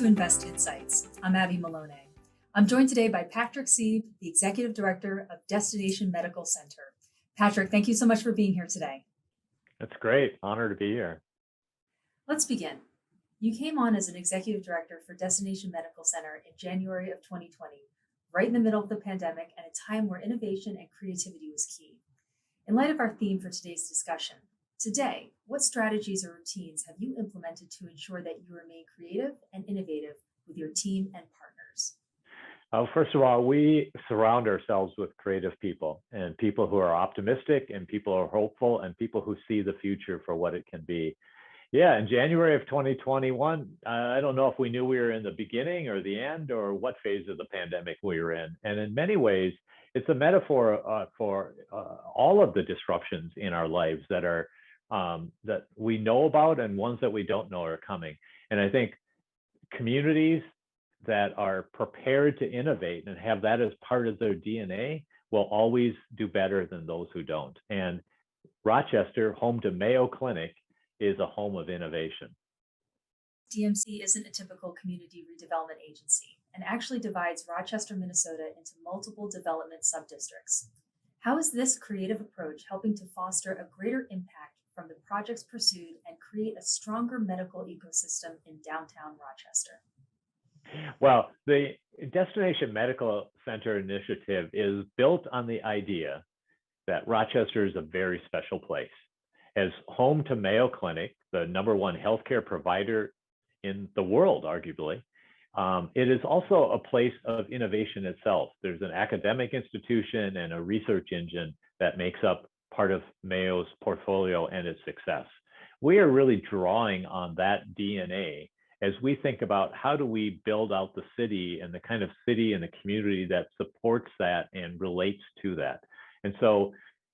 to Invest Insights. I'm Abby Maloney. I'm joined today by Patrick Seeb, the Executive Director of Destination Medical Center. Patrick, thank you so much for being here today. That's great. Honor to be here. Let's begin. You came on as an Executive Director for Destination Medical Center in January of 2020, right in the middle of the pandemic and a time where innovation and creativity was key. In light of our theme for today's discussion, today, what strategies or routines have you implemented to ensure that you remain creative and innovative with your team and partners? First of all, we surround ourselves with creative people and people who are optimistic and people who are hopeful and people who see the future for what it can be. Yeah, in January of 2021, I don't know if we knew we were in the beginning or the end or what phase of the pandemic we were in. And in many ways, it's a metaphor for all of the disruptions in our lives that are that we know about and ones that we don't know are coming. And I think communities that are prepared to innovate and have that as part of their DNA will always do better than those who don't. And Rochester, home to Mayo Clinic, is a home of innovation. DMC isn't a typical community redevelopment agency and actually divides Rochester, Minnesota into multiple development subdistricts. How is this creative approach helping to foster a greater impact from the projects pursued and create a stronger medical ecosystem in downtown Rochester? Well, the Destination Medical Center initiative is built on the idea that Rochester is a very special place. As home to Mayo Clinic, the #1 healthcare provider in the world, arguably, it is also a place of innovation itself. There's an academic institution and a research engine that makes up part of Mayo's portfolio and its success. We are really drawing on that DNA as we think about how do we build out the city and the kind of city and the community that supports that and relates to that. And so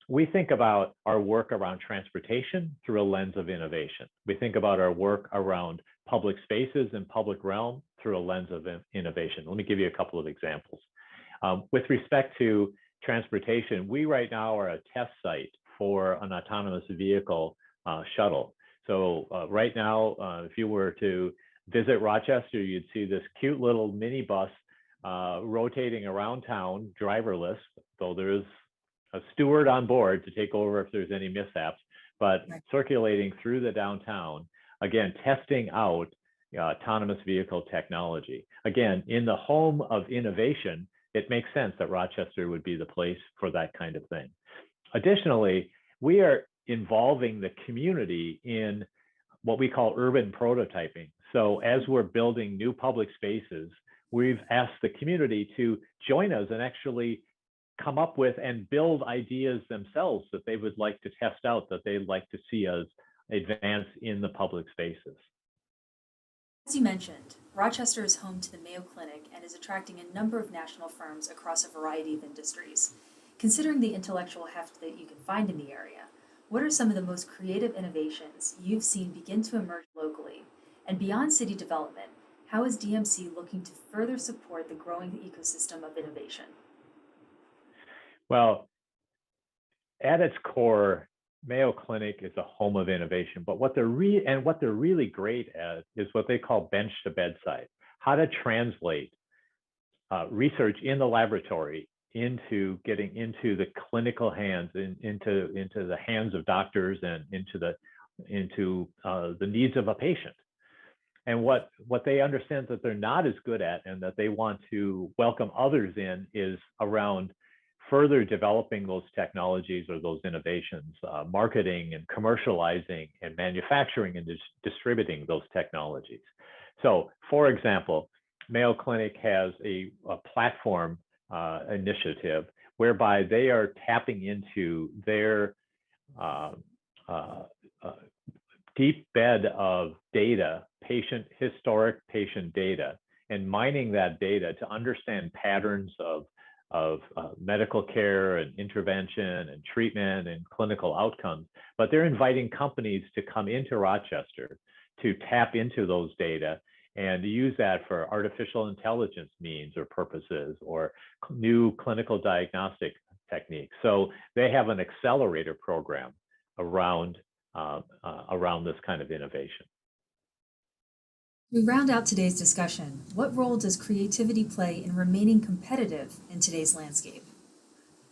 we think about our work around transportation through a lens of innovation. We think about our work around public spaces and public realm through a lens of innovation. Let me give you a couple of examples. With respect to transportation, we right now are a test site for an autonomous vehicle shuttle. So right now, if you were to visit Rochester, you'd see this cute little minibus rotating around town, driverless, though there is a steward on board to take over if there's any mishaps, but circulating through the downtown, again, testing out autonomous vehicle technology. Again, in the home of innovation, it makes sense that Rochester would be the place for that kind of thing. Additionally, we are involving the community in what we call urban prototyping. So as we're building new public spaces, we've asked the community to join us and actually come up with and build ideas themselves that they would like to test out, that they'd like to see us advance in the public spaces. As you mentioned, Rochester is home to the Mayo Clinic and is attracting a number of national firms across a variety of industries. Considering the intellectual heft that you can find in the area, what are some of the most creative innovations you've seen begin to emerge locally? And beyond city development, how is DMC looking to further support the growing ecosystem of innovation? Well, at its core, Mayo Clinic is a home of innovation, but what they're really great at is what they call bench to bedside, how to translate research in the laboratory into getting into the clinical hands, into the hands of doctors and into the needs of a patient. And what they understand that they're not as good at and that they want to welcome others in is around further developing those technologies or those innovations, marketing and commercializing and manufacturing and distributing those technologies. So, for example, Mayo Clinic has a platform initiative whereby they are tapping into their deep bed of data, historic patient data, and mining that data to understand patterns of medical care and intervention and treatment and clinical outcomes. But they're inviting companies to come into Rochester to tap into those data and use that for artificial intelligence means or purposes or new clinical diagnostic techniques. So they have an accelerator program around this kind of innovation. To round out today's discussion, what role does creativity play in remaining competitive in today's landscape?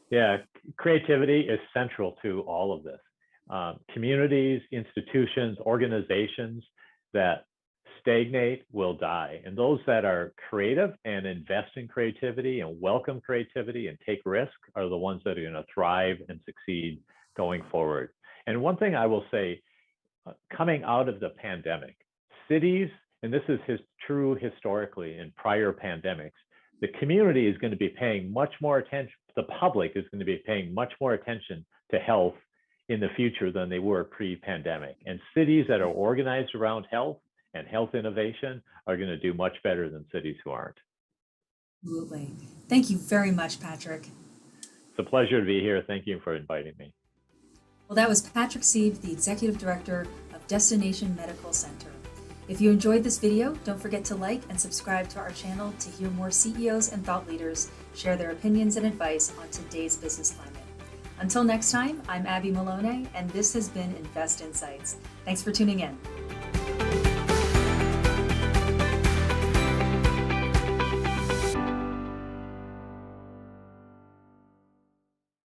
Yeah, creativity is central to all of this. Communities, institutions, organizations that stagnate will die. And those that are creative and invest in creativity and welcome creativity and take risk are the ones that are going to thrive and succeed going forward. And one thing I will say, coming out of the pandemic, cities, and this is true historically in prior pandemics, the community is going to be paying much more attention, the public is going to be paying much more attention to health in the future than they were pre-pandemic. And cities that are organized around health and health innovation are going to do much better than cities who aren't. Absolutely. Thank you very much, Patrick. It's a pleasure to be here. Thank you for inviting me. Well, that was Patrick Seeb, the Executive Director of Destination Medical Center. If you enjoyed this video, don't forget to like and subscribe to our channel to hear more CEOs and thought leaders share their opinions and advice on today's business climate. Until next time, I'm Abby Malone, and this has been Invest Insights. Thanks for tuning in.